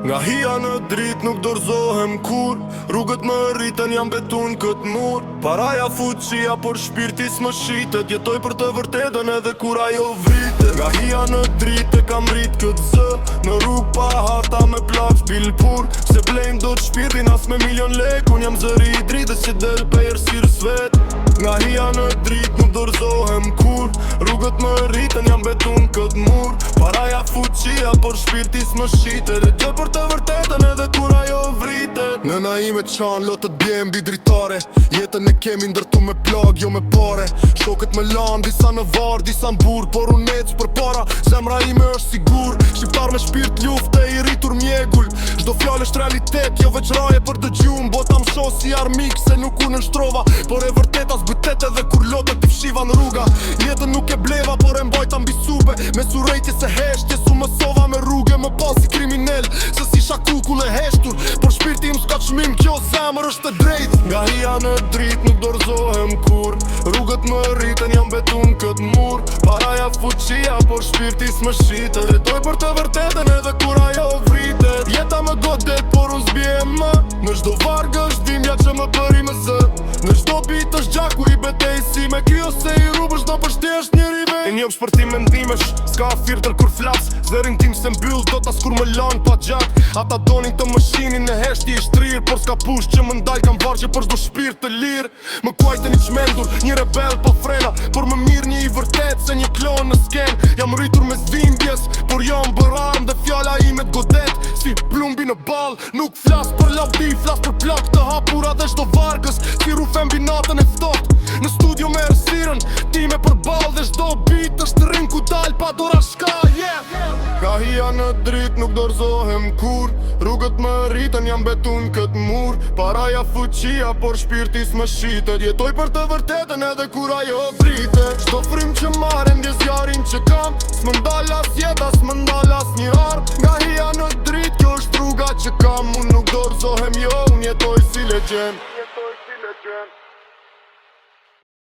Nga hija në drit nuk dorzohem kur Rrugët më rriten jam betun këtë mur Paraja fuqia por shpirti s'më shitet Jetoj për të vërtetën edhe kur ajo vritet Nga hija në drit e kam rrit këtë zë Në rrug pa harta me plak shpil pur Se blejmë do të shpirtin as me milion lek Unë jam zëri i dritës që del pe ersirës vet Nga hija në drit nuk dorzohem kur Rrugët më rriten jam betun këtë mur Paraja fuqia por shpirti s'më shitet Jetoj për të vërtetën edhe kur ajo vritet Nëna ime qanë lotët bjem di dritare Jetën e kemi ndërtu me plag jo me pare Shokët me lanë disa në varë disa në burë Por unë ecë për para zemra ime është sigur Shqiptar me shpirt lufte i rritur mjegull Çdo fjallë është realitet jo veç raje për dëgjum Bota më shoh si armik se nuk unë në shtrova Por e vërteta zbytet edhe kur lotët i fshiva në rruga Jetën nuk e bleva por e mbajta mbi supe Me surrejtje se heshtje su mësova me rrugë më pas si kriminel Se si shakukull e heshtur Por shpirti im s'ka çmim kjo zemër është e drejt Nga hija në drit nuk dorzohem kur Rrugët më rriten jam betun këtë mur Paraja fuqia por shpirti s'më shitet Jetoj për të vërtetën edhe kur ajo vritet Jeta më godet por unë s'bjem më Në çdo vargë është dimja që më bëri me zë Në çdo bit është gjaku i betej si me ky ose i rrubësh do përshtesh njëri vej E njëm shpërtim mendimesh s'ka filtër kur flas Zërin tim se mbyll do tas kur më lan pa gjak Ata donin të më shinin në heshti i shtrir Por s'ka push që më ndaj kam vargje për çdo shpirt të lir Më kuajten i çmendur, një rebel po frena Por më mirë një i vërtet se një klon në sken Jam rritur me zdhimbjes, por jam bëram Dhe fjala ime t'godet, si plumbi në ball Nuk flas për lavdi, flas për plak të hapura dhe çdo vargës Si rufem binatën e ftoht Në studio me ersiren, ti me për ball Dhe çdo beat është rrim ku dal pa dora shka, Ka hija në drit nuk dorzohem kur Rrugët më rriten jam betun këtë mur Paraja fuqia por shpirti s'më shitet Jetoj për të vërtetën edhe kur ajo vritet Çdo frym që marrë ndjes zjarin që kam S'më ndal as jeta, s'më ndal as një arm Nga hija në drit kjo është rruga që kam Unë nuk dorzohem jo, unë jetoj si legend